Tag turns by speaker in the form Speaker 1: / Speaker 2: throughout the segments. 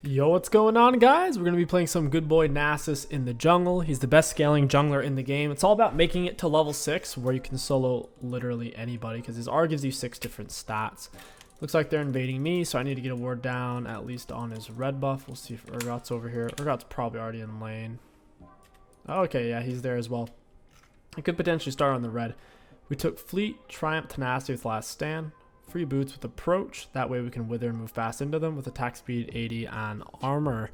Speaker 1: Yo, what's going on, guys? We're going to be playing some good boy Nasus in the jungle. He's the best scaling jungler in the game. It's all about making it to level 6 where you can solo literally anybody because his R gives you 6 different stats. Looks like they're invading me, so I need to get a ward down at least on his red buff. We'll see if Urgot's over here. Urgot's probably already in lane. Okay, yeah, he's there as well. I could potentially start on the red. We took Fleet, Triumph, Tenacity with Last Stand. Free boots with approach, that way we can wither and move fast into them with attack speed 80 and armor.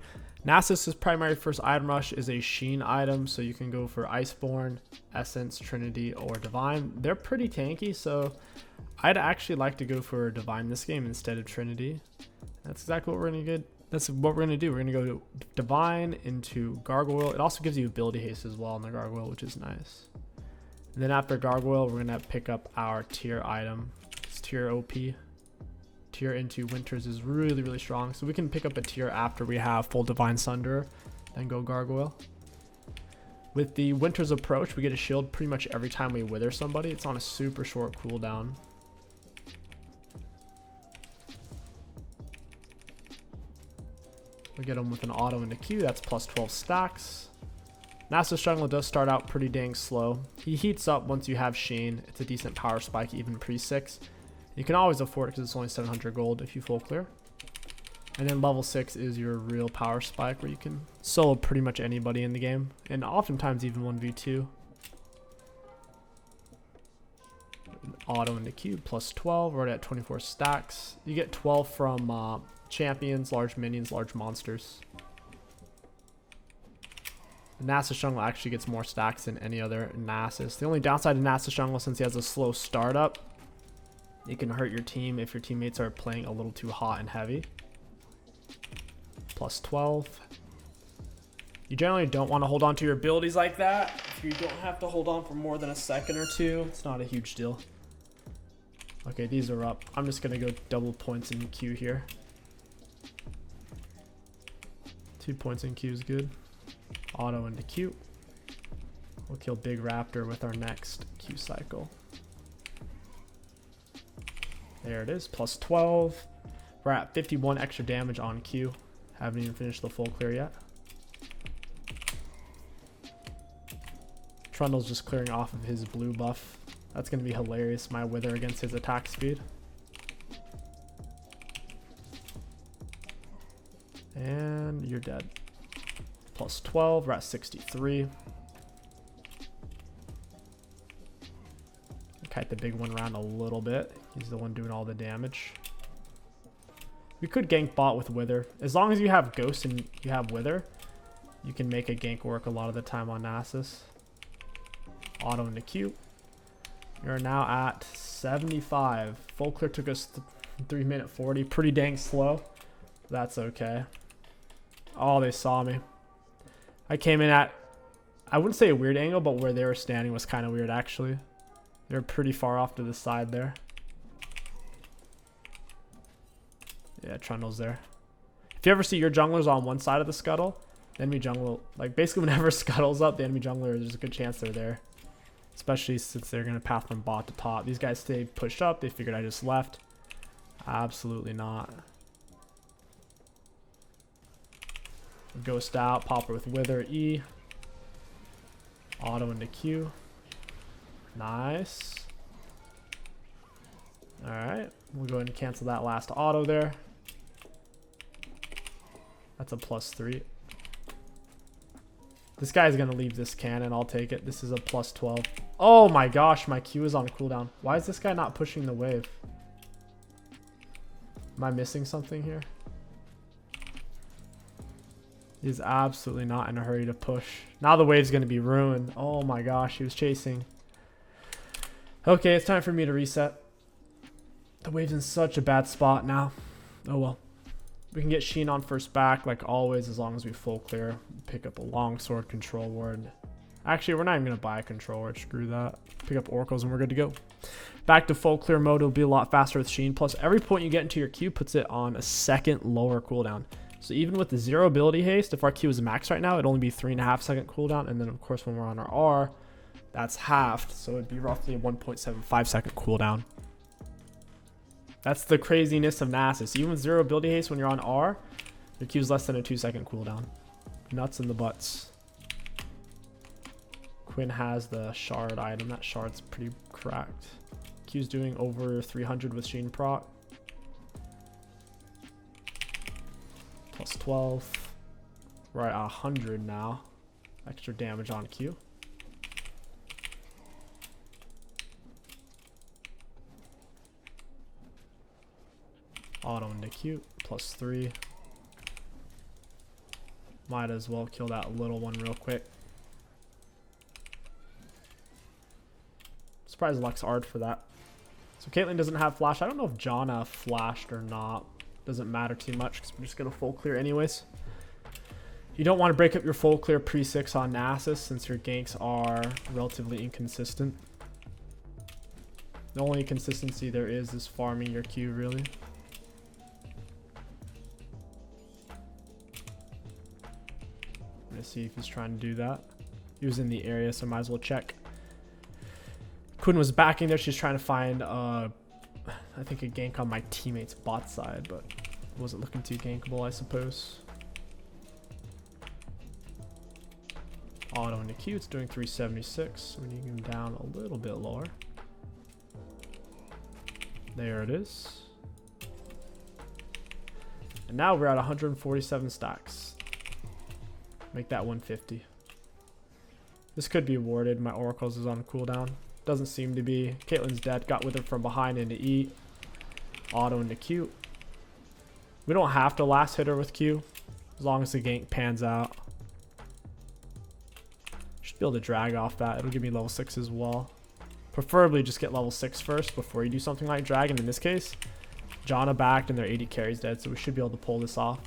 Speaker 1: Nasus' primary first item rush is a Sheen item, so you can go for Iceborne, Essence, Trinity, or Divine. They're pretty tanky, so I'd actually like to go for Divine this game instead of Trinity. That's exactly what we're gonna get. That's what we're gonna do. We're gonna go to Divine into Gargoyle. It also gives you ability haste as well on the Gargoyle, which is nice. And then after Gargoyle, we're gonna pick up our tier item. Tier OP. Tier into Winters is really strong, so we can pick up a tier after we have full Divine Sunder, then go Gargoyle. With the Winters approach, we get a shield pretty much every time we wither somebody. It's on a super short cooldown. We get him with an auto into Q, that's plus 12 stacks. Nasus jungle does start out pretty dang slow. He heats up once you have Sheen. It's a decent power spike even pre-6. You can always afford it because it's only 700 gold if you full clear. And then level 6 is your real power spike where you can solo pretty much anybody in the game. And oftentimes even 1v2. Auto into Q plus 12. We're already at 24 stacks. You get 12 from champions, large minions, large monsters. The Nasus jungle actually gets more stacks than any other Nasus. The only downside of Nasus jungle, since he has a slow startup, it can hurt your team if your teammates are playing a little too hot and heavy. Plus 12. You generally don't want to hold on to your abilities like that. If you don't have to hold on for more than a second or two, it's not a huge deal. Okay, these are up. I'm just going to go double points in Q here. 2 points in Q is good. Auto into Q. We'll kill Big Raptor with our next Q cycle. There it is, plus 12. We're at 51 extra damage on Q. Haven't even finished the full clear yet. Trundle's just clearing off of his blue buff. That's going to be hilarious, my wither against his attack speed. And you're dead. Plus 12, we're at 63. Kite the big one around a little bit. He's the one doing all the damage. We could gank bot with Wither. As long as you have Ghost and you have Wither, you can make a gank work a lot of the time on Nasus. Auto into Q. You're now at 75. Full clear took us 3 minute 40. Pretty dang slow. That's okay. Oh, they saw me. I came in at, I wouldn't say a weird angle, but where they were standing was kind of weird actually. They're pretty far off to the side there. Yeah, Trundle's there. If you ever see your junglers on one side of the scuttle, the enemy jungler, like basically whenever scuttle's up, the enemy jungler, there's a good chance they're there. Especially since they're going to path from bot to top. These guys stayed pushed up. They figured I just left. Absolutely not. Ghost out, popper with Wither, E. Auto into Q. Nice. Alright, we'll go ahead and cancel that last auto there. That's a plus 3. This guy's gonna leave this cannon, I'll take it. This is a plus 12. Oh my gosh, my Q is on cooldown. Why is this guy not pushing the wave? Am I missing something here? He's absolutely not in a hurry to push. Now the wave's gonna be ruined. Oh my gosh, he was chasing. Okay, it's time for me to reset. The wave's in such a bad spot now. Oh well. We can get Sheen on first back like always as long as we full clear. Pick up a longsword control ward. Actually, we're not even going to buy a control ward. Screw that. Pick up oracles and we're good to go. Back to full clear mode. It'll be a lot faster with Sheen. Plus, every point you get into your Q puts it on a second lower cooldown. So even with the 0 ability haste, if our Q is max right now, it'd only be 3.5 second cooldown. And then of course when we're on our R, that's halved. So it'd be roughly a 1.75 second cooldown. That's the craziness of Nasus. Even with 0 ability haste when you're on R, Your Q's less than a 2-second cooldown. Nuts in the butts. Quinn has the shard item. That shard's pretty cracked. Q's doing over 300 with Sheen proc. Plus 12. We're at 100 now. Extra damage on Q. Auto into Q. Plus 3. Might as well kill that little one real quick. Surprised Lux Ard for that. So Caitlyn doesn't have flash. I don't know if Janna flashed or not. Doesn't matter too much because we're just going to full clear anyways. You don't want to break up your full clear pre-6 on Nasus since your ganks are relatively inconsistent. The only consistency there is farming your Q really. I'm going to see if he's trying to do that. He was in the area, so might as well check. Quinn was backing there. She's trying to find, I think, a gank on my teammate's bot side, but it wasn't looking too gankable, I suppose. Auto into Q. It's doing 376. So we need him down a little bit lower. There it is. And now we're at 147 stacks. Make that 150. This could be warded. My Oracles is on cooldown. Doesn't seem to be. Caitlyn's dead. Got withered from behind into E. Auto into Q. We don't have to last hit her with Q. As long as the gank pans out. Should be able to drag off that. It'll give me level 6 as well. Preferably just get level 6 first before you do something like dragon. In this case, Janna backed and their 80 carry's dead. So we should be able to pull this off.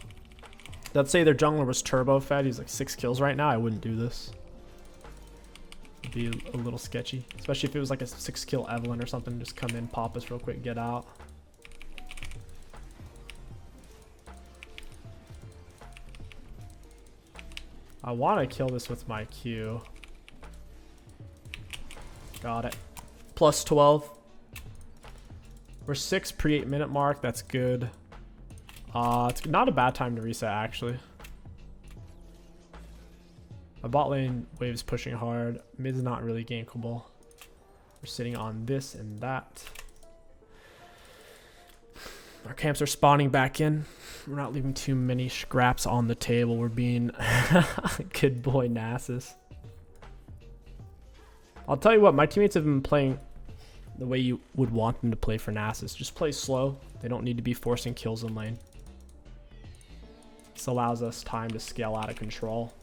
Speaker 1: Let's say their jungler was turbo fed. He's like 6 kills right now. I wouldn't do this. Be a little sketchy, especially if it was like a 6 kill Evelyn or something. Just come in, pop us real quick, get out. I want to kill this with my Q. Got it. Plus 12. We're 6 pre 8-minute mark. That's good. It's not a bad time to reset actually. My bot lane wave's pushing hard. Mid's not really gankable. We're sitting on this and that. Our camps are spawning back in. We're not leaving too many scraps on the table. We're being good boy Nasus. I'll tell you what, my teammates have been playing the way you would want them to play for Nasus. Just play slow. They don't need to be forcing kills in lane. This allows us time to scale out of control.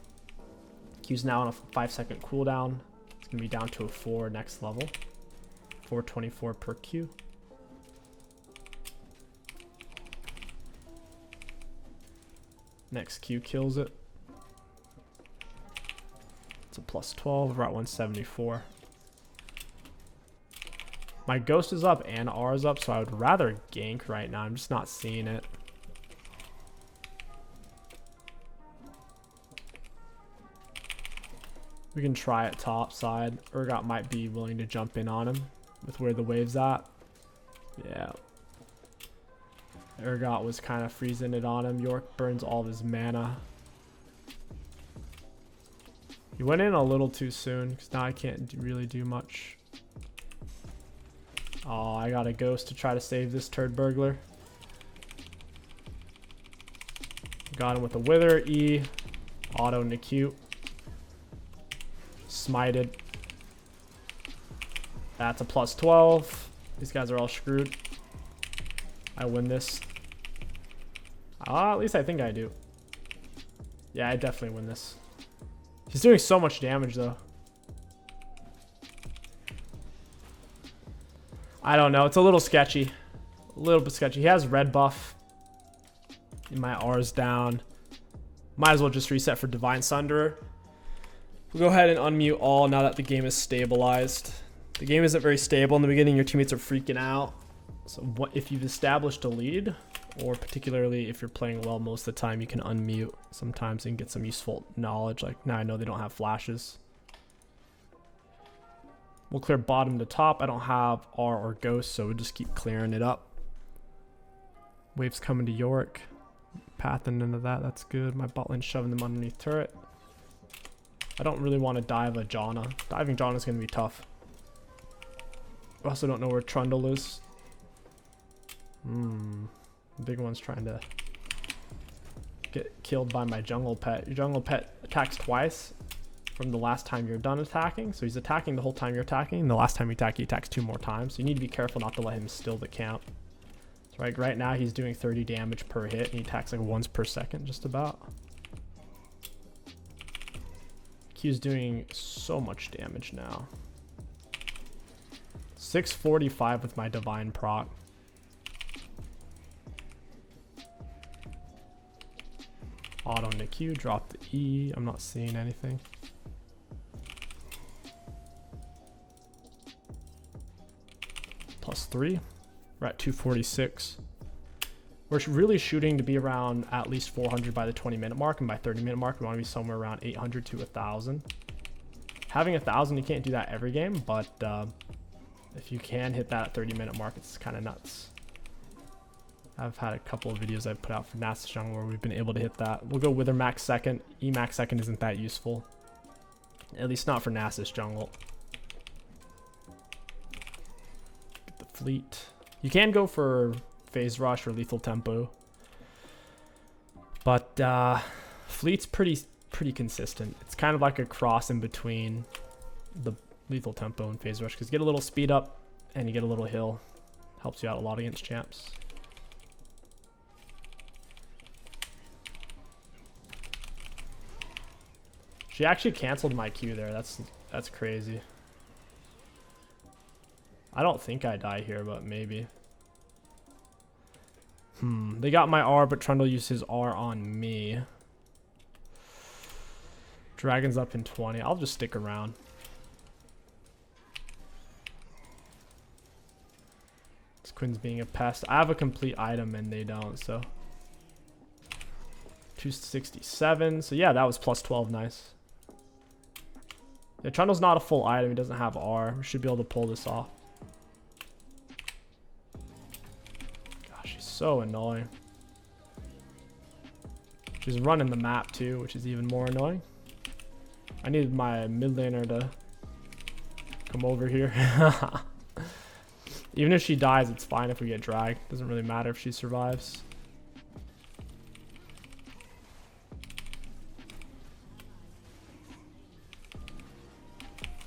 Speaker 1: Q's now on a 5-second cooldown. It's going to be down to a 4 next level. 424 per Q. Next Q kills it. It's a plus 12. We're at 174. My Ghost is up and R is up, so I would rather gank right now. I'm just not seeing it. We can try it top side. Urgot might be willing to jump in on him with where the wave's at. Yeah. Urgot was kind of freezing it on him. York burns all of his mana. He went in a little too soon because now I can't really do much. Oh, I got a Ghost to try to save this turd burglar. Got him with a Wither, E, auto into Q. Smited. That's a plus 12. These guys are all screwed. I win this. At least I think I do. Yeah, I definitely win this. He's doing so much damage though. I don't know. It's a little sketchy. A little bit sketchy. He has red buff. And my R's down. Might as well just reset for Divine Sunderer. We'll go ahead and unmute all now that the game is stabilized. The game isn't very stable in the beginning. Your teammates are freaking out. So what if you've established a lead, or particularly if you're playing well most of the time, you can unmute sometimes and get some useful knowledge. Like now I know they don't have flashes. We'll clear bottom to top. I don't have R or Ghost, so we'll just keep clearing it up. Wave's coming to York. Pathing into that, that's good. My bot lane's shoving them underneath turret. I don't really want to dive a Janna. Diving Janna is going to be tough. I also don't know where Trundle is. The big one's trying to get killed by my jungle pet. Your jungle pet attacks twice from the last time you're done attacking. So he's attacking the whole time you're attacking. And the last time you attack, he attacks 2 more times. So you need to be careful not to let him steal the camp. So right now he's doing 30 damage per hit. And he attacks like once per second just about. Q's doing so much damage now. 645 with my divine proc. Auto into Q, drop the E. I'm not seeing anything. +3. We're at 246. We're really shooting to be around at least 400 by the 20-minute mark, and by 30-minute mark, we want to be somewhere around 800 to 1,000. Having 1,000, you can't do that every game, but if you can hit that 30-minute mark, it's kind of nuts. I've had a couple of videos I've put out for Nasus Jungle where we've been able to hit that. We'll go Wither max second. E max second isn't that useful. At least not for Nasus Jungle. Get the fleet. You can go for phase rush or lethal tempo. But fleet's pretty consistent. It's kind of like a cross in between the lethal tempo and phase rush. Because you get a little speed up and you get a little heal. Helps you out a lot against champs. She actually canceled my Q there. That's crazy. I don't think I die here, but maybe. They got my R, but Trundle used his R on me. Dragon's up in 20. I'll just stick around. This Quinn's being a pest. I have a complete item and they don't, so. 267. So yeah, that was +12. Nice. Yeah, Trundle's not a full item. He doesn't have R. We should be able to pull this off. Gosh, she's so annoying. She's running the map too, which is even more annoying. I need my mid laner to come over here. Even if she dies, it's fine if we get dragged. Doesn't really matter if she survives.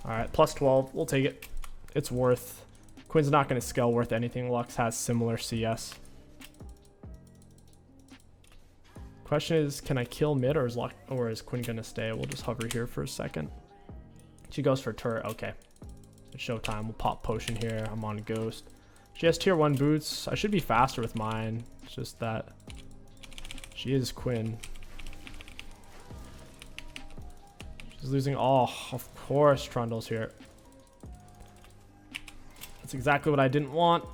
Speaker 1: Alright, +12. We'll take it. It's worth. Quinn's not going to scale worth anything. Lux has similar CS. Question is, can I kill mid or is Quinn going to stay? We'll just hover here for a second. She goes for turret. Okay. It's showtime. We'll pop potion here. I'm on ghost. She has tier 1 boots. I should be faster with mine. It's just that she is Quinn. She's losing. Oh, of course Trundle's here. That's exactly what I didn't want.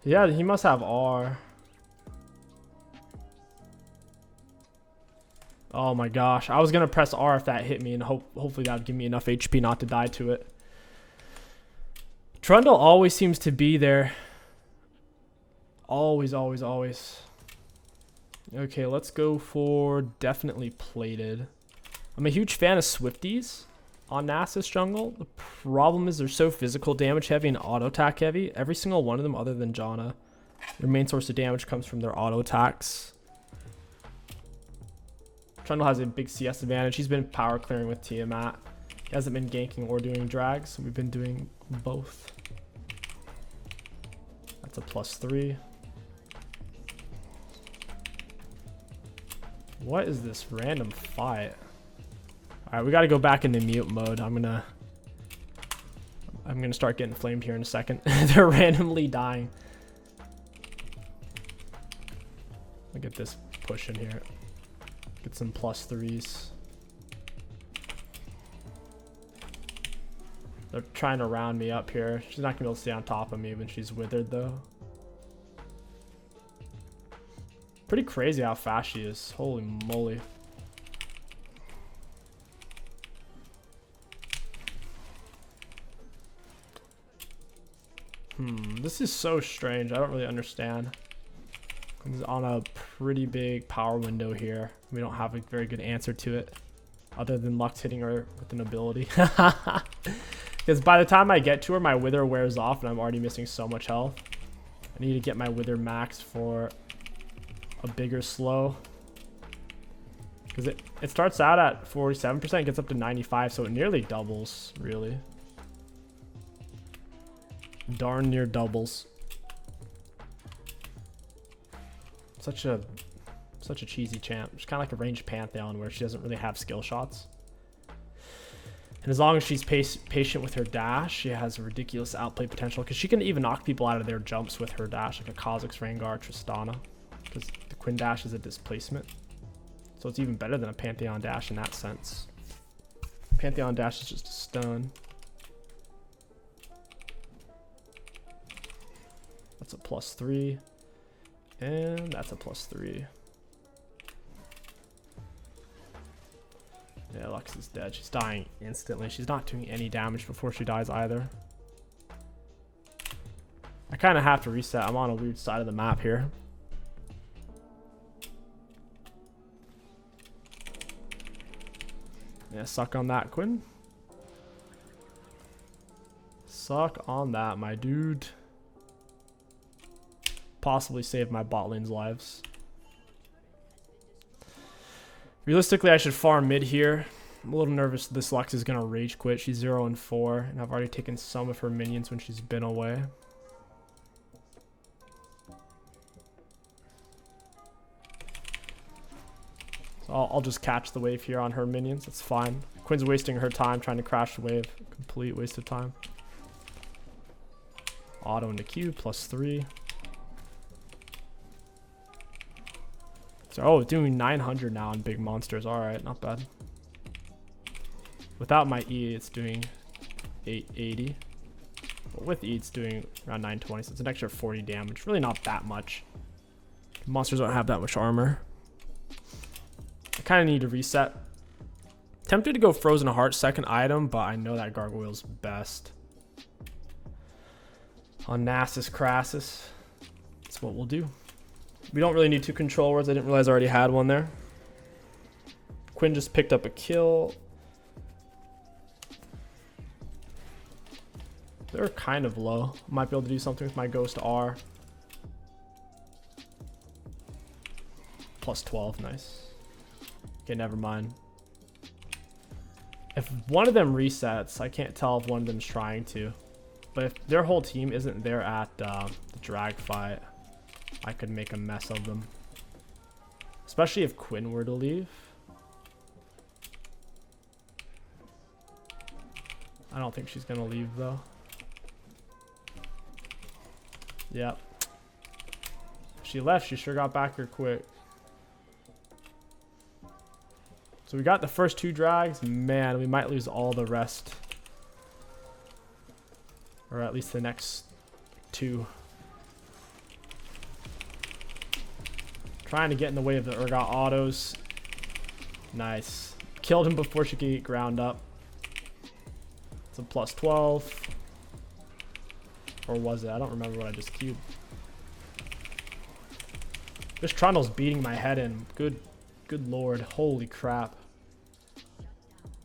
Speaker 1: Yeah, he must have R. Oh my gosh. I was going to press R if that hit me, and hopefully that would give me enough HP not to die to it. Trundle always seems to be there. Always, always, always. Okay, let's go for definitely plated. I'm a huge fan of Swifties on Nasus Jungle. The problem is they're so physical damage heavy and auto attack heavy. Every single one of them other than Janna, their main source of damage comes from their auto attacks. Trundle has a big CS advantage. He's been power clearing with Tiamat. He hasn't been ganking or doing drags. So we've been doing both. That's a +3. What is this random fight? Alright, we gotta go back into mute mode. I'm gonna start getting flamed here in a second. They're randomly dying. Look at this push in here. Get some +3s. They're trying to round me up here. She's not gonna be able to stay on top of me when she's withered though. Pretty crazy how fast she is. Holy moly. This is so strange. I don't really understand. He's on a pretty big power window here. We don't have a very good answer to it, other than Lux hitting her with an ability. Because by the time I get to her, my Wither wears off, and I'm already missing so much health. I need to get my Wither max for a bigger slow. Because it starts out at 47%, gets up to 95%, so it nearly doubles, really. Darn near doubles. Such a cheesy champ. She's kind of like a ranged Pantheon where she doesn't really have skill shots. And as long as she's patient with her dash, she has a ridiculous outplay potential, because she can even knock people out of their jumps with her dash, like a Kha'Zix, Rengar, Tristana, because the Quinn dash is a displacement. So it's even better than a Pantheon dash in that sense. Pantheon dash is just a stun. That's a +3. And that's a +3. Yeah, Lux is dead. She's dying instantly. She's not doing any damage before she dies either. I kind of have to reset. I'm on a weird side of the map here. Yeah, suck on that, Quinn. Suck on that, my dude. Possibly save my bot lane's lives. Realistically, I should farm mid here. I'm a little nervous this Lux is going to rage quit. She's 0 and 4, and I've already taken some of her minions when she's been away. So I'll just catch the wave here on her minions. That's fine. Quinn's wasting her time trying to crash the wave. Complete waste of time. Auto into Q, +3. So, oh, doing 900 now on big monsters. Alright, not bad. Without my E, it's doing 880. But with E, it's doing around 920, so it's an extra 40 damage. Really not that much. Monsters don't have that much armor. I kind of need to reset. Tempted to go Frozen Heart, second item, but I know that Gargoyle's best. On Nasus Crassus, that's what we'll do. We don't really need two control words. I didn't realize I already had one there. Quinn just picked up a kill. They're kind of low. Might be able to do something with my Ghost R. +12, nice. Okay, never mind. If one of them resets, I can't tell if one of them's trying to. But if their whole team isn't there at the drag fight, I could make a mess of them. Especially if Quinn were to leave. I don't think she's gonna leave though. Yep. If she left, she sure got back here quick. So we got the first two drags. Man, we might lose all the rest. Or at least the next two. Trying to get in the way of the Urgot autos. Nice. Killed him before she could get ground up. It's a +12. Or was it? I don't remember what I just queued. This Trundle's beating my head in. Good lord. Holy crap.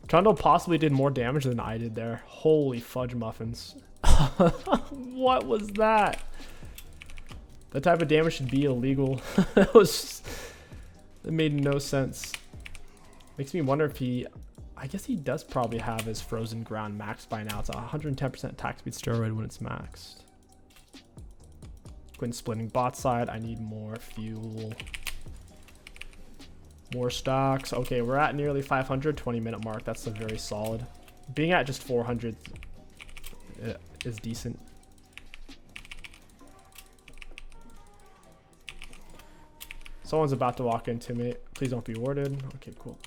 Speaker 1: Trundle possibly did more damage than I did there. Holy fudge muffins. What was that? That type of damage should be illegal. That made no sense. Makes me wonder if he... I guess he does probably have his frozen ground maxed by now. It's a 110% attack speed steroid when it's maxed. Quinn splitting bot side. I need more fuel. More stocks. Okay, we're at nearly 500, 20-minute mark. That's a very solid. Being at just 400 is decent. Someone's about to walk into me. Please don't be warded. Okay, cool.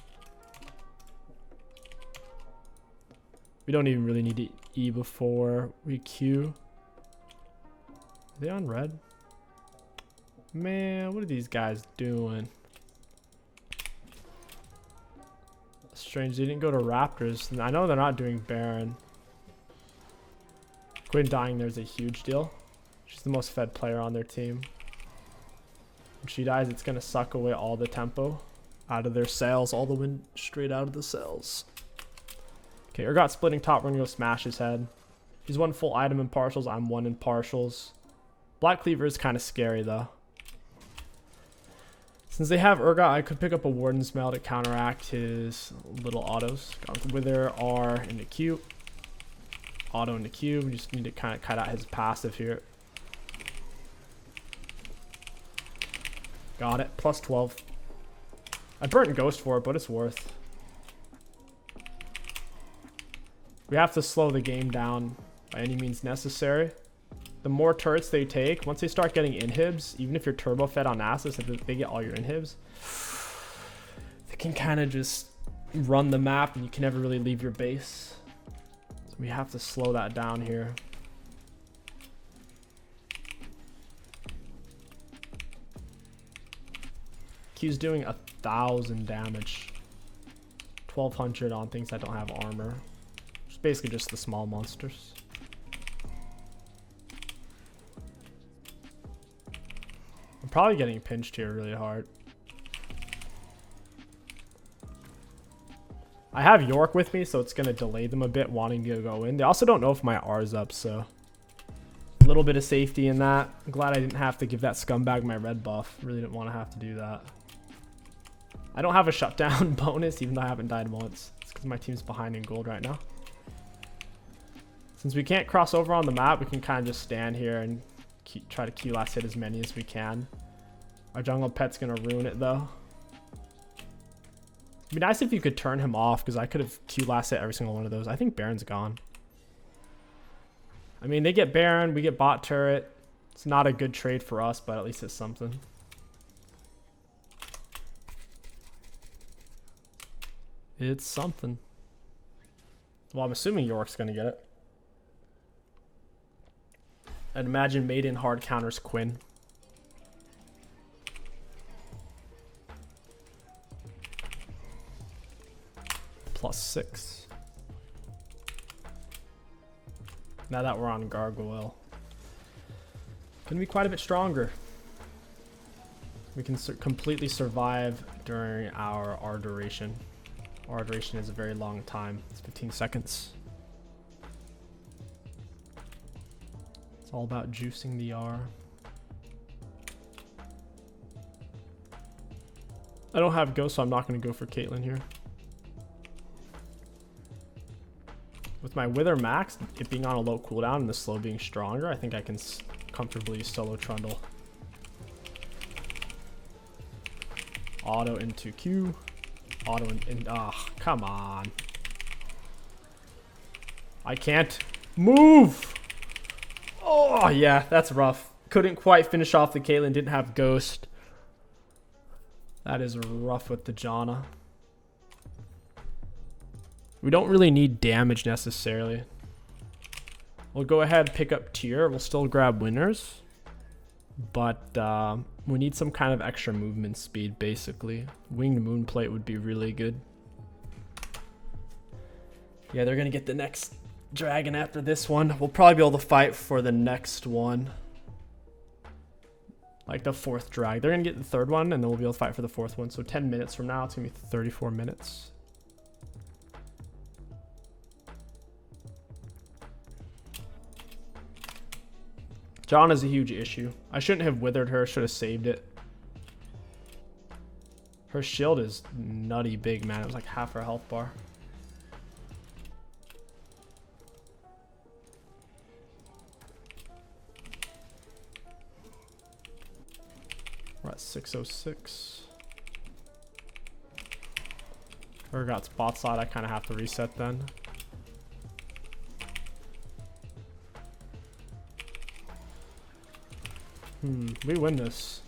Speaker 1: We don't even really need to E before we Q. Are they on red? Man, what are these guys doing? Strange, they didn't go to Raptors. I know they're not doing Baron. Quinn dying there's a huge deal. She's the most fed player on their team. When she dies, it's going to suck away all the tempo out of their sails, all the wind straight out of the sails. Okay, Urgot splitting top. We're going to go smash his head. He's one full item in partials. I'm one in partials. Black Cleaver is kind of scary, though. Since they have Urgot, I could pick up a Warden's Mail to counteract his little autos. Got the Wither, R into Q. Auto into Q. We just need to kind of cut out his passive here. Got it. Plus 12. I burnt Ghost for it, but it's worth. We have to slow the game down by any means necessary. The more turrets they take, once they start getting inhibs, even if you're turbo fed on Nasus, if they get all your inhibs, they can kind of just run the map and you can never really leave your base. So we have to slow that down here. Q's doing 1,000 damage. 1,200 on things that don't have armor. It's basically just the small monsters. I'm probably getting pinched here really hard. I have York with me, so it's going to delay them a bit wanting to go in. They also don't know if my R's up, so a little bit of safety in that. I'm glad I didn't have to give that scumbag my red buff. Really didn't want to have to do that. I don't have a shutdown bonus, even though I haven't died once. It's because my team's behind in gold right now. Since we can't cross over on the map, we can kind of just stand here and try to Q last hit as many as we can. Our jungle pet's gonna ruin it though. It'd be nice if you could turn him off, because I could have Q last hit every single one of those. I think Baron's gone. I mean, they get Baron, we get bot turret. It's not a good trade for us, but at least it's something. It's something. Well, I'm assuming York's gonna get it. I'd imagine Maiden hard counters Quinn. +6. Now that we're on Gargoyle, gonna be quite a bit stronger. We can completely survive during our R duration. R duration is a very long time. It's 15 seconds. It's all about juicing the R. I don't have Ghost, so I'm not going to go for Caitlyn here. With my Wither max, it being on a low cooldown and the slow being stronger, I think I can comfortably solo Trundle. Auto into Q. Auto in come on. I can't move. Oh, yeah, that's rough. Couldn't quite finish off the Caitlyn, didn't have Ghost. That is rough with the Janna. We don't really need damage necessarily. We'll go ahead and pick up tier. We'll still grab winners. But we need some kind of extra movement speed, basically. Winged Moonplate would be really good. Yeah, they're going to get the next dragon after this one. We'll probably be able to fight for the next one. Like the 4th drag. They're going to get the 3rd one, and then we'll be able to fight for the 4th one. So 10 minutes from now, it's going to be 34 minutes. John is a huge issue. I shouldn't have withered her. Should have saved it. Her shield is nutty big, man. It was like half her health bar. We're at 606. Urgot's bot side. I kind of have to reset then. We win this.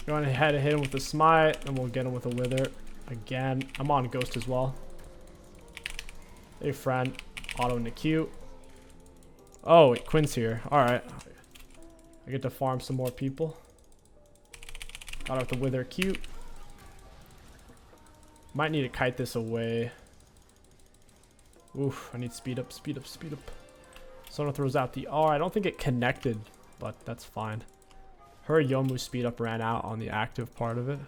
Speaker 1: Go ahead and hit him with the smite, and we'll get him with a wither. Again, I'm on Ghost as well. Hey, friend. Auto into Q. Oh, wait, Quinn's here. Alright. I get to farm some more people. Got out the wither Q. Might need to kite this away. Oof, I need speed up, speed up, speed up. Someone throws out the R. I don't think it connected, but that's fine. Her Yomu speed up ran out on the active part of it.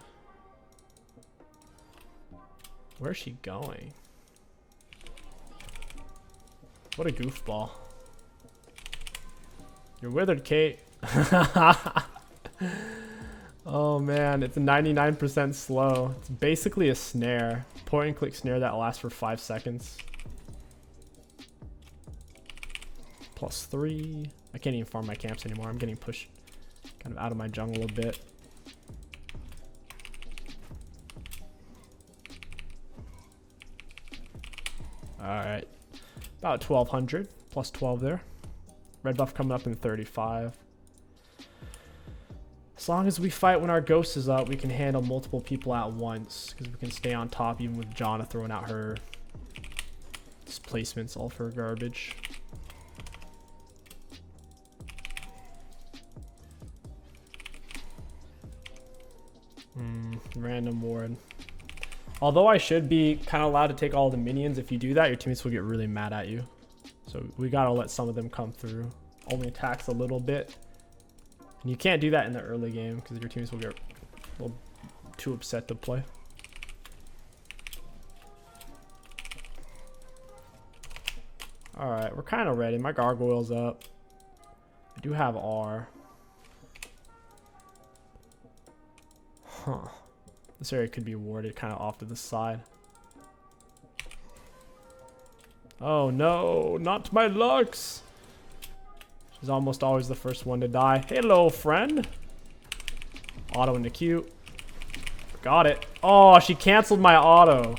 Speaker 1: Where's she going? What a goofball. You're withered, Kate. Oh man, it's a 99% slow. It's basically a snare. Point and click snare that lasts for 5 seconds. +3. I can't even farm my camps anymore. I'm getting pushed kind of out of my jungle a bit. Alright. About 1200. +12 there. Red buff coming up in 35. As long as we fight when our ghost is up, we can handle multiple people at once. Because we can stay on top even with Janna throwing out her displacements, all for garbage. Random ward. Although I should be kind of allowed to take all the minions, if you do that, your teammates will get really mad at you. So we gotta let some of them come through. Only attacks a little bit. And you can't do that in the early game because your teammates will get a little too upset to play. Alright, we're kind of ready. My gargoyle's up. I do have R. Huh. This area could be warded kind of off to the side. Oh no, not my Lux! She's almost always the first one to die. Hello, friend. Auto into Q. Got it. Oh, she canceled my auto.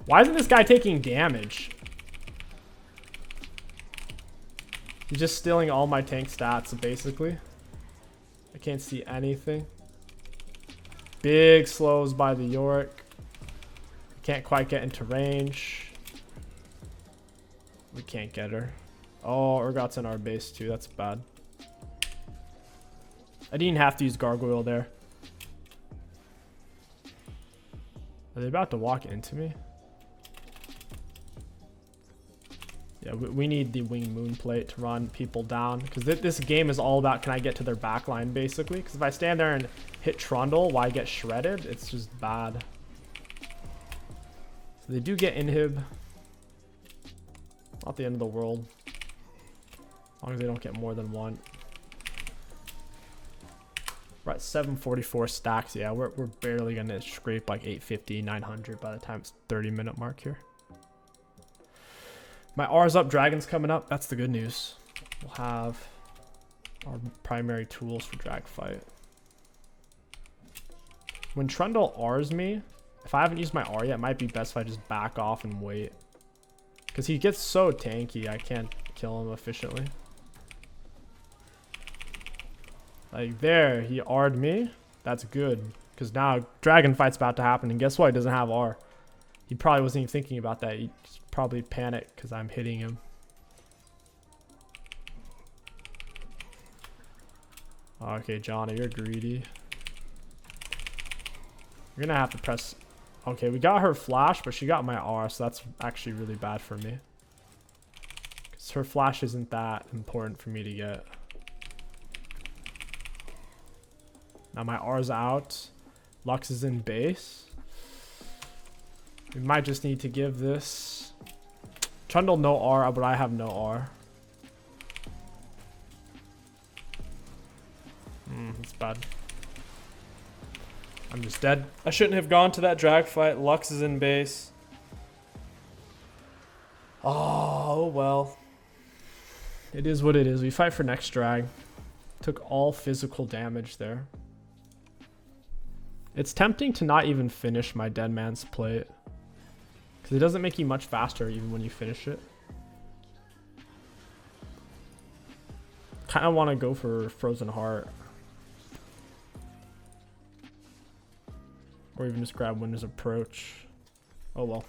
Speaker 1: Why isn't this guy taking damage? He's just stealing all my tank stats, basically. I can't see anything. Big slows by the York. Can't quite get into range. We can't get her. Oh, Urgot's in our base too. That's bad. I didn't have to use Gargoyle there. Are they about to walk into me? Yeah, we need the Wing Moon plate to run people down. Because this game is all about can I get to their backline, basically. Because if I stand there and hit Trundle while I get shredded, it's just bad. So they do get inhib. Not the end of the world. As long as they don't get more than one. We're at 744 stacks. Yeah, we're barely going to scrape like 850, 900 by the time it's 30-minute mark here. My R's up, Dragon's coming up. That's the good news. We'll have our primary tools for drag fight. When Trundle R's me, if I haven't used my R yet, it might be best if I just back off and wait. Because he gets so tanky, I can't kill him efficiently. Like there, he R'd me. That's good. Because now Dragon Fight's about to happen. And guess what? He doesn't have R. He probably wasn't even thinking about that. He probably panicked because I'm hitting him. Okay, Janna, you're greedy. You're gonna have to press. Okay, we got her flash, but she got my R, so that's actually really bad for me. Because her flash isn't that important for me to get. Now my R's out. Lux is in base. We might just need to give this. Trundle no R, but I have no R. That's bad. I'm just dead. I shouldn't have gone to that drag fight. Lux is in base. Oh, well. It is what it is. We fight for next drag. Took all physical damage there. It's tempting to not even finish my dead man's plate. Because it doesn't make you much faster even when you finish it. Kind of want to go for Frozen Heart. Or even just grab Winner's Approach. Oh well.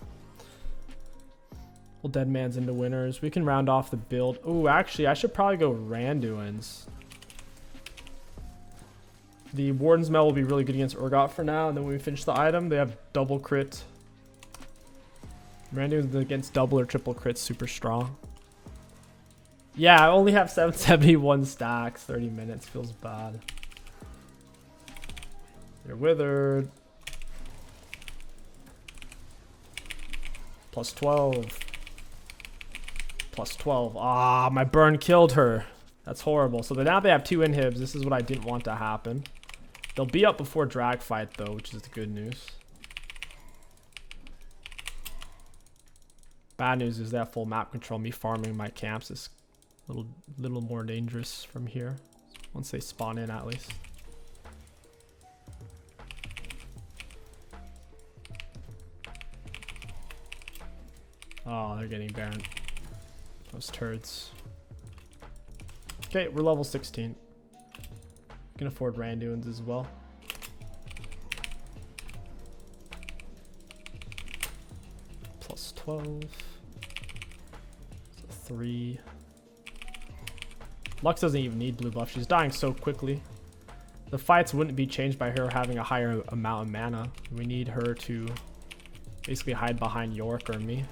Speaker 1: Well, dead man's into winners. We can round off the build. Oh, actually, I should probably go Randuin's. The Warden's Mail will be really good against Urgot for now. And then when we finish the item, they have double crit. Random's against double or triple crits super strong. Yeah, I only have 771 stacks. 30 minutes feels bad. You're withered. Plus 12. Plus 12. Ah, my burn killed her. That's horrible. So now they have 2 inhibs. This is what I didn't want to happen. They'll be up before drag fight though, which is the good news. Bad news is they have full map control. Me farming my camps is a little more dangerous from here. Once they spawn in at least. Oh, they're getting banned. Those turds. Okay, we're level 16. Can afford Randuins as well. Plus 12. So 3. Lux doesn't even need blue buff. She's dying so quickly. The fights wouldn't be changed by her having a higher amount of mana. We need her to basically hide behind York or me.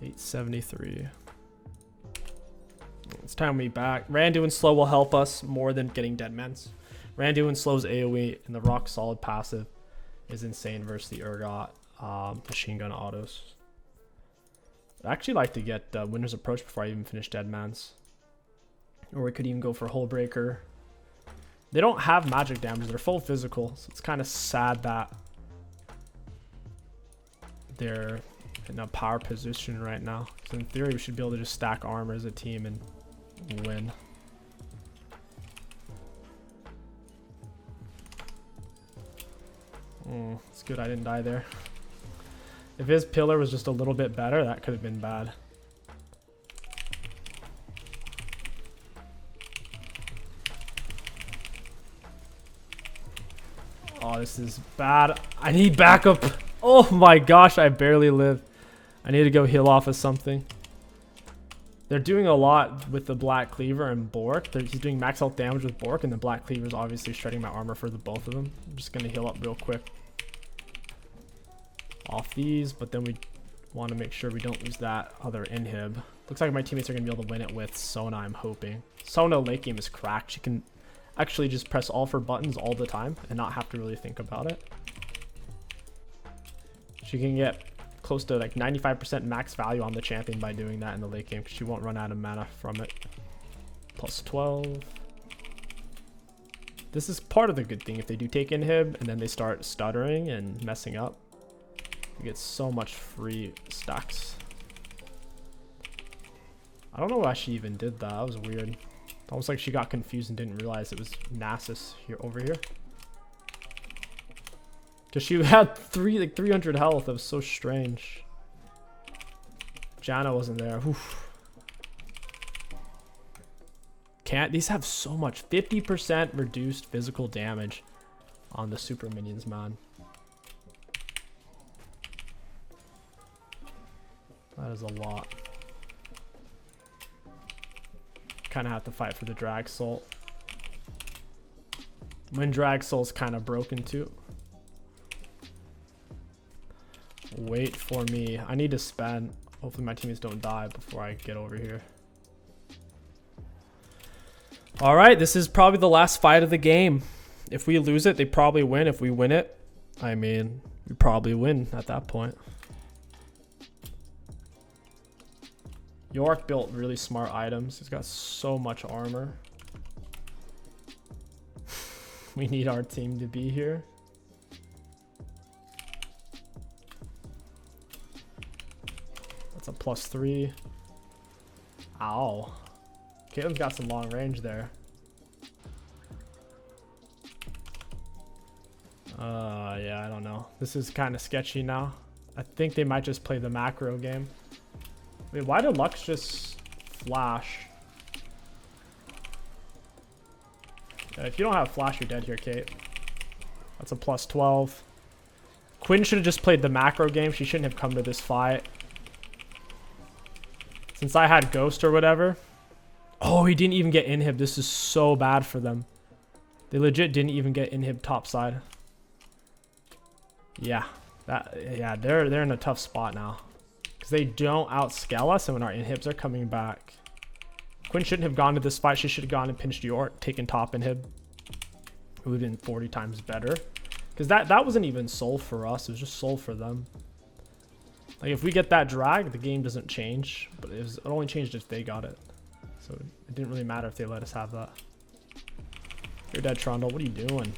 Speaker 1: 873. It's time we back. Randuin slow will help us more than getting Deadmans. Randuin slow's AoE and the rock solid passive is insane versus the Urgot machine gun autos. I'd actually like to get Winter's Approach before I even finish Deadmans. Or we could even go for Hull Breaker. They don't have magic damage. They're full physical. So it's kind of sad that they're in a power position right now. So in theory, we should be able to just stack armor as a team and win. Oh, it's good I didn't die there. If his pillar was just a little bit better, that could have been bad. Oh, this is bad. I need backup. Oh my gosh, I barely live. I need to go heal off of something. They're doing a lot with the Black Cleaver and Bork. He's doing max health damage with Bork, and the Black Cleaver is obviously shredding my armor for the both of them. I'm just going to heal up real quick off these, but then we want to make sure we don't lose that other inhib. Looks like my teammates are going to be able to win it with Sona, I'm hoping. Sona late game is cracked. She can actually just press all 4 buttons all the time and not have to really think about it. She can get close to like 95% max value on the champion by doing that in the late game because she won't run out of mana from it. Plus 12. This is part of the good thing. If they do take inhib and then they start stuttering and messing up, you get so much free stacks. I don't know why she even did that. That was weird. Almost like she got confused and didn't realize it was Nasus here over here. Because she had 300 health. That was so strange. Janna wasn't there. Oof. Can't these have so much? 50% reduced physical damage on the super minions, man. That is a lot. Kind of have to fight for the drag soul. When drag soul's kind of broken too. Wait for me. I need to spend. Hopefully my teammates don't die before I get over here. All right, this is probably the last fight of the game. If we lose it, they probably win. If we win it, I mean, we probably win at that point. York built really smart items. He's got so much armor. We need our team to be here. That's a +3. Ow. Caitlin's got some long range there. Yeah, I don't know. This is kind of sketchy now. I think they might just play the macro game. Wait, why did Lux just flash? Yeah, if you don't have flash, you're dead here, Kate. That's a +12. Quinn should have just played the macro game. She shouldn't have come to this fight. Since I had Ghost or whatever. Oh, he didn't even get inhib. This is so bad for them. They legit didn't even get inhib top side. Yeah, they're in a tough spot now because they don't outscale us, and when our inhibs are coming back, Quinn shouldn't have gone to this fight. She should have gone and pinched York, taken top inhib. It would have been 40 times better because that wasn't even soul for us. It was just soul for them. Like if we get that drag, the game doesn't change, but it only changed if they got it. So it didn't really matter if they let us have that. You're dead, Trundle. What are you doing?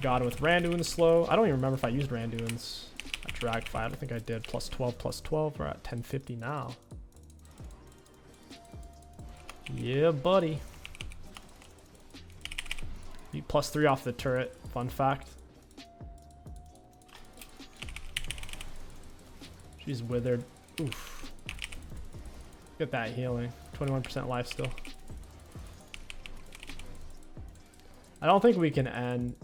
Speaker 1: Got him with Randuin slow. I don't even remember if I used Randuin's at drag fight. I don't think I did. Plus 12, plus 12. We're at 1050 now. Yeah, buddy. Beat plus 3 off the turret. Fun fact. She's withered. Oof. Get that healing. 21% life still. I don't think we can end.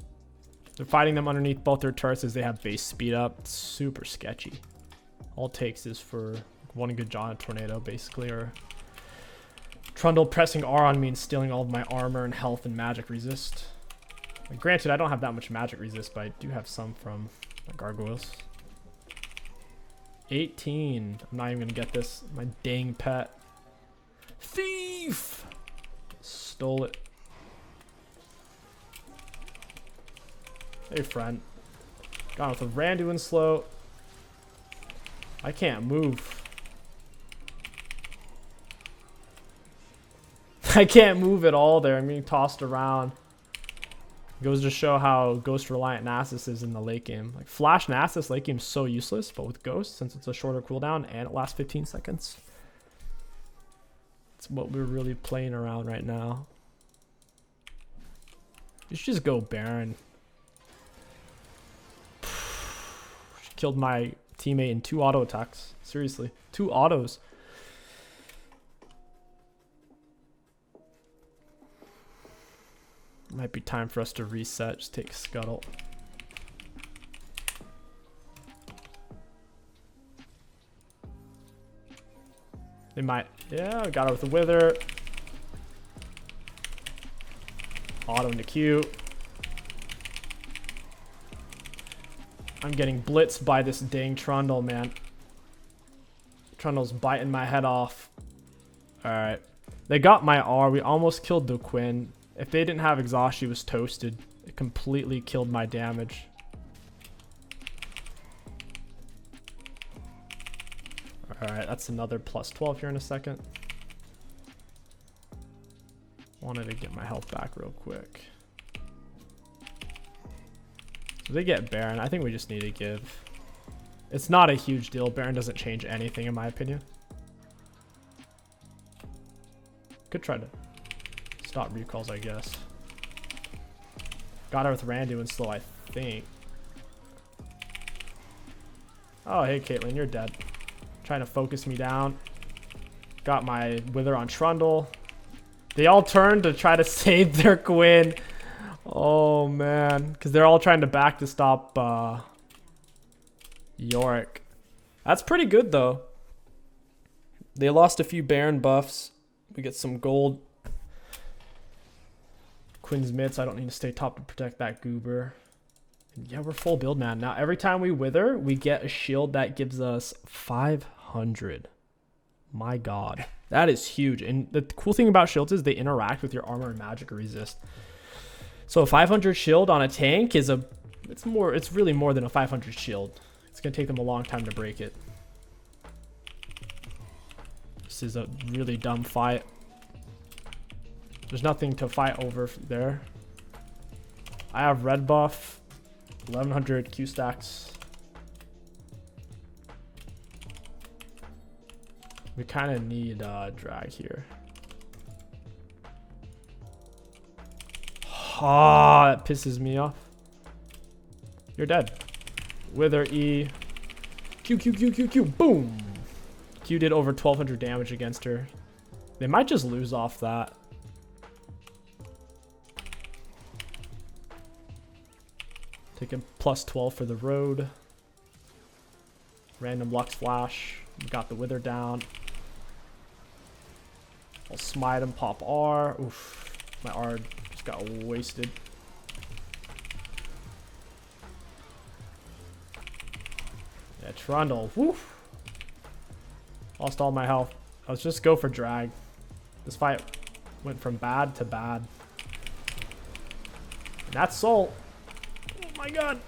Speaker 1: They're fighting them underneath both their turrets as they have base speed up. It's super sketchy. All it takes is for one good John tornado, basically, or Trundle pressing R on me and stealing all of my armor and health and magic resist. And granted, I don't have that much magic resist, but I do have some from my gargoyles. 18. I'm not even gonna get this. My dang pet. Thief! Stole it. Hey, friend. Gone with a Randuin slow. I can't move. I can't move at all there. I'm being tossed around. Goes to show how Ghost Reliant Nasus is in the late game. Like Flash Nasus late game is so useless, but with Ghost, since it's a shorter cooldown and it lasts 15 seconds, it's what we're really playing around right now. You should just go Baron. She killed my teammate in 2 auto attacks. Seriously, 2 autos. Might be time for us to reset. Just take Scuttle. They might. Yeah, got her with the Wither. Auto into Q. I'm getting blitzed by this dang Trundle, man. Trundle's biting my head off. Alright. They got my R. We almost killed the Quinn. If they didn't have exhaust, she was toasted. It completely killed my damage. Alright, that's another plus 12 here in a second. Wanted to get my health back real quick. So they get Baron. I think we just need to give. It's not a huge deal. Baron doesn't change anything in my opinion. Could try to stop recalls, I guess. Got her with Randuin slow, I think. Oh, hey, Caitlyn, you're dead. Trying to focus me down. Got my Wither on Trundle. They all turned to try to save their Quinn. Oh, man. Because they're all trying to back to stop Yorick. That's pretty good, though. They lost a few Baron buffs. We get some gold. Quinn's mid, so I don't need to stay top to protect that Goober. And yeah, we're full build, man. Now, every time we Wither, we get a shield that gives us 500. My god. That is huge. And the cool thing about shields is they interact with your armor and magic resist. So a 500 shield on a tank is it's really more than a 500 shield. It's going to take them a long time to break it. This is a really dumb fight. There's nothing to fight over there. I have red buff, 1100 Q stacks. We kind of need drag here. Ah, that pisses me off. You're dead. Wither E. Q, Q, Q, Q, Q. Boom. Q did over 1200 damage against her. They might just lose off that. Taking plus 12 for the road. Random Lux Flash. Got the Wither down. I'll smite him, pop R. Oof. My R just got wasted. Trundle. Woof. Lost all my health. Let's just go for drag. This fight went from bad to bad. And that's Soul. Oh my god.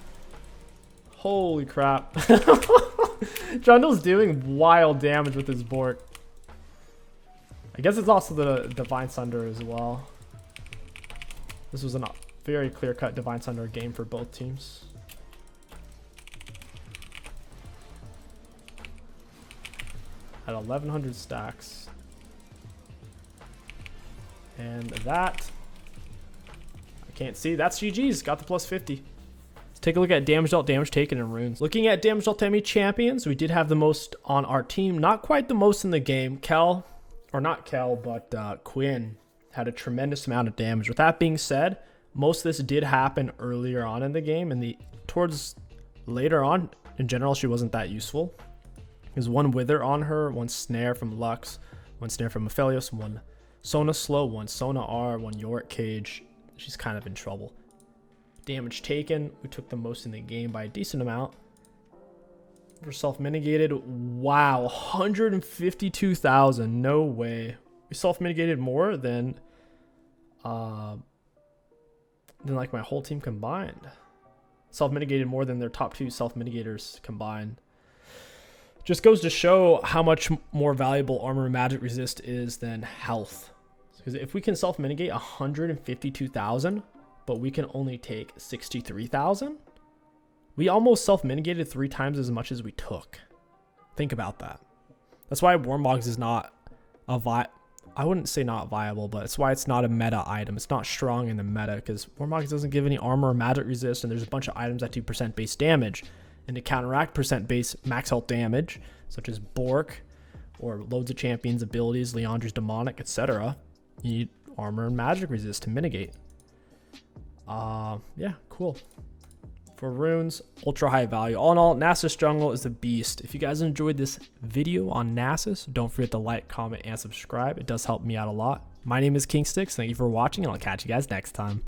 Speaker 1: Holy crap. Trundle's doing wild damage with his Bork. I guess it's also the Divine Sunder as well. This was a very clear-cut Divine Sunder game for both teams. At 1100 stacks. And that, I can't see. That's GG's. Got the plus 50. Let's take a look at damage dealt, damage taken, and runes. Looking at damage dealt to enemy champions, we did have the most on our team. Not quite the most in the game. Kel, or not Kel, but Quinn had a tremendous amount of damage. With that being said, most of this did happen earlier on in the game, and towards later on, in general, she wasn't that useful. There's one Wither on her, one Snare from Lux, one Snare from Aphelios, one Sona Slow, one Sona R, one Yorick Cage. She's kind of in trouble. Damage taken, we took the most in the game by a decent amount. We're self-mitigated. Wow, 152,000. No way. We self-mitigated more than like my whole team combined. Self-mitigated more than their top 2 self-mitigators combined. Just goes to show how much more valuable armor and magic resist is than health. Because if we can self-mitigate 152,000, but we can only take 63,000, we almost self-mitigated 3 times as much as we took. Think about that. That's why Warmogs is not a I wouldn't say not viable, but it's why it's not a meta item. It's not strong in the meta because Warmogs doesn't give any armor or magic resist, and there's a bunch of items that do % base damage. And to counteract % base max health damage, such as Bork or loads of champions abilities, Leandra's Demonic, etc., you need armor and magic resist to mitigate. Yeah, cool. For runes, ultra high value. All in all, Nasus jungle is a beast. If you guys enjoyed this video on Nasus, don't forget to like, comment, and subscribe. It does help me out a lot. My name is King Sticks. Thank you for watching, and I'll catch you guys next time.